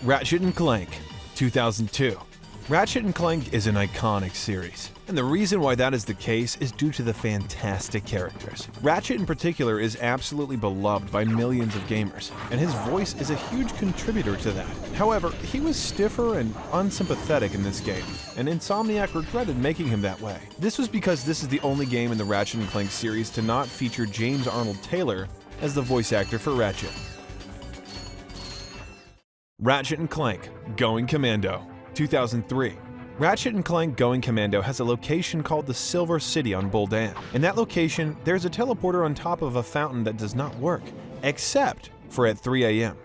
Ratchet and Clank, 2002. Ratchet and Clank is an iconic series, and the reason why that is the case is due to the fantastic characters. Ratchet in particular is absolutely beloved by millions of gamers, and his voice is a huge contributor to that. However, he was stiffer and unsympathetic in this game, and Insomniac regretted making him that way. This was because this is the only game in the Ratchet and Clank series to not feature James Arnold Taylor as the voice actor for Ratchet. Ratchet and Clank, Going Commando, 2003. Ratchet and Clank Going Commando has a location called the Silver City on Buldan. In that location, there's a teleporter on top of a fountain that does not work, except for at 3 a.m.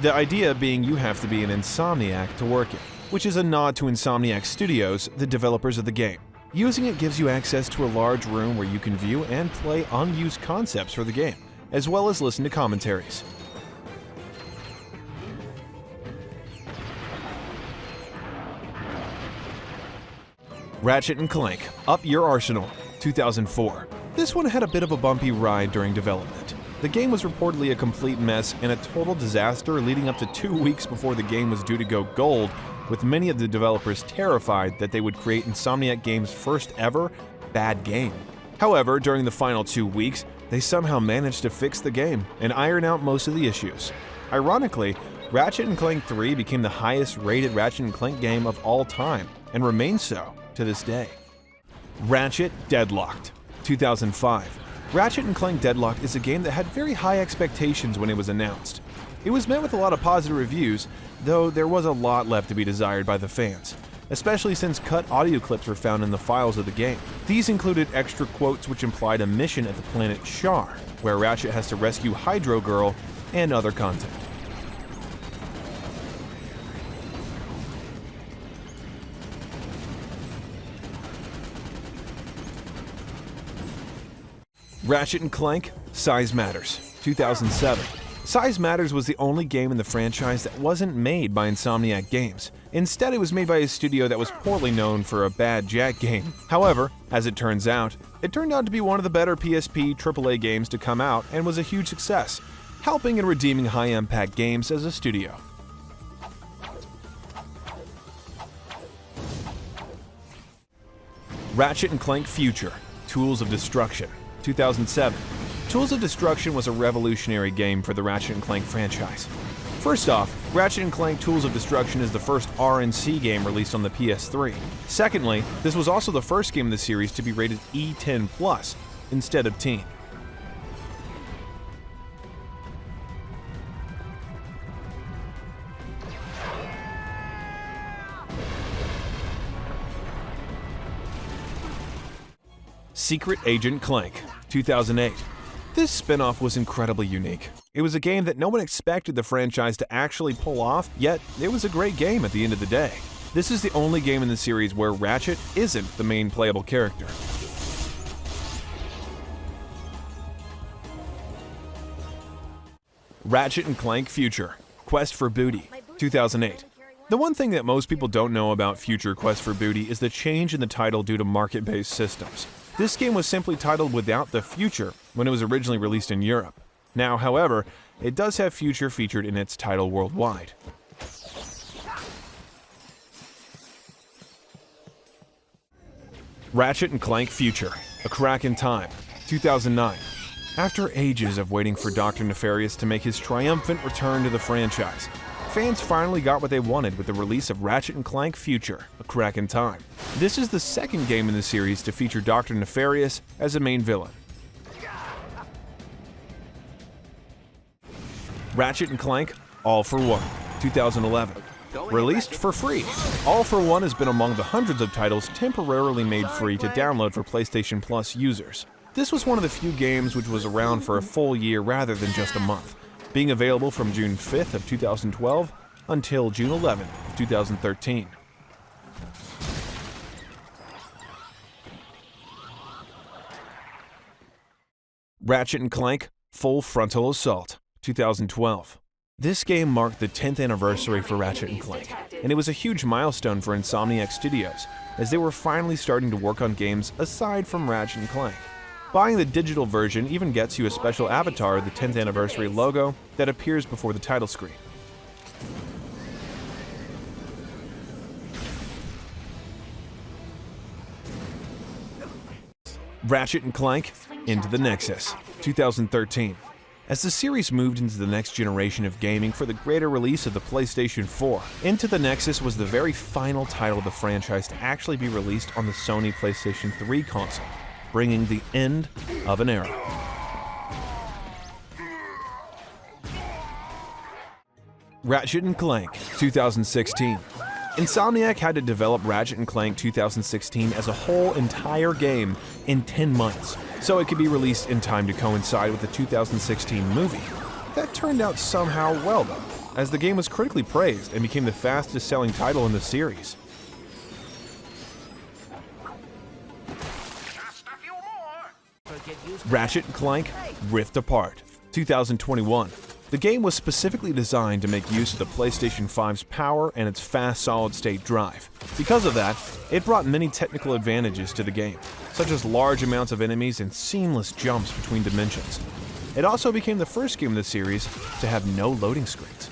The idea being you have to be an Insomniac to work it, which is a nod to Insomniac Studios, the developers of the game. Using it gives you access to a large room where you can view and play unused concepts for the game, as well as listen to commentaries. Ratchet and Clank, Up Your Arsenal, 2004. This one had a bit of a bumpy ride during development. The game was reportedly a complete mess and a total disaster leading up to 2 weeks before the game was due to go gold, with many of the developers terrified that they would create Insomniac Games' first ever bad game. However, during the final 2 weeks, they somehow managed to fix the game and iron out most of the issues. Ironically, Ratchet and Clank 3 became the highest rated Ratchet and Clank game of all time, and remains so to this day. Ratchet Deadlocked, 2005. Ratchet and Clank Deadlocked is a game that had very high expectations when it was announced. It was met with a lot of positive reviews, though there was a lot left to be desired by the fans, especially since cut audio clips were found in the files of the game. These included extra quotes which implied a mission at the planet Shar, where Ratchet has to rescue Hydro Girl, and other content. Ratchet and Clank, Size Matters, 2007. Size Matters was the only game in the franchise that wasn't made by Insomniac Games. Instead, it was made by a studio that was poorly known for a bad Jack game. However, as it turned out to be one of the better PSP AAA games to come out and was a huge success, helping and redeeming High Impact Games as a studio. Ratchet and Clank Future, Tools of Destruction, 2007. Tools of Destruction was a revolutionary game for the Ratchet & Clank franchise. First off, Ratchet & Clank Tools of Destruction is the first RNC game released on the PS3. Secondly, this was also the first game in the series to be rated E10+ instead of teen. Secret Agent Clank, 2008. This spin-off was incredibly unique. It was a game that no one expected the franchise to actually pull off, yet it was a great game at the end of the day. This is the only game in the series where Ratchet isn't the main playable character. Ratchet and Clank Future, Quest for Booty, 2008. The one thing that most people don't know about Future Quest for Booty is the change in the title due to market-based systems. This game was simply titled without the Future when it was originally released in Europe. Now, however, it does have Future featured in its title worldwide. Ratchet and Clank Future, A Crack in Time, 2009. After ages of waiting for Dr. Nefarious to make his triumphant return to the franchise, fans finally got what they wanted with the release of Ratchet and Clank Future, A Crack in Time. This is the second game in the series to feature Dr. Nefarious as a main villain. Ratchet and Clank All for One, 2011. Released for free, All for One has been among the hundreds of titles temporarily made free to download for PlayStation Plus users. This was one of the few games which was around for a full year rather than just a month, being available from June 5th of 2012 until June 11th of 2013. Ratchet and Clank Full Frontal Assault, 2012. This game marked the 10th anniversary for Ratchet and Clank, and it was a huge milestone for Insomniac Studios, as they were finally starting to work on games aside from Ratchet and Clank. Buying the digital version even gets you a special avatar of the 10th anniversary logo that appears before the title screen. Ratchet and Clank into the Nexus, 2013. As the series moved into the next generation of gaming for the greater release of the PlayStation 4, Into the Nexus was the very final title of the franchise to actually be released on the Sony PlayStation 3 console, bringing the end of an era. Ratchet and Clank, 2016. Insomniac had to develop Ratchet and Clank 2016 as a whole entire game in 10 months, so it could be released in time to coincide with the 2016 movie. That turned out somehow well though, as the game was critically praised and became the fastest-selling title in the series. Ratchet and Clank Rift Apart, 2021. The game was specifically designed to make use of the PlayStation 5's power and its fast solid-state drive. Because of that, it brought many technical advantages to the game, such as large amounts of enemies and seamless jumps between dimensions. It also became the first game in the series to have no loading screens.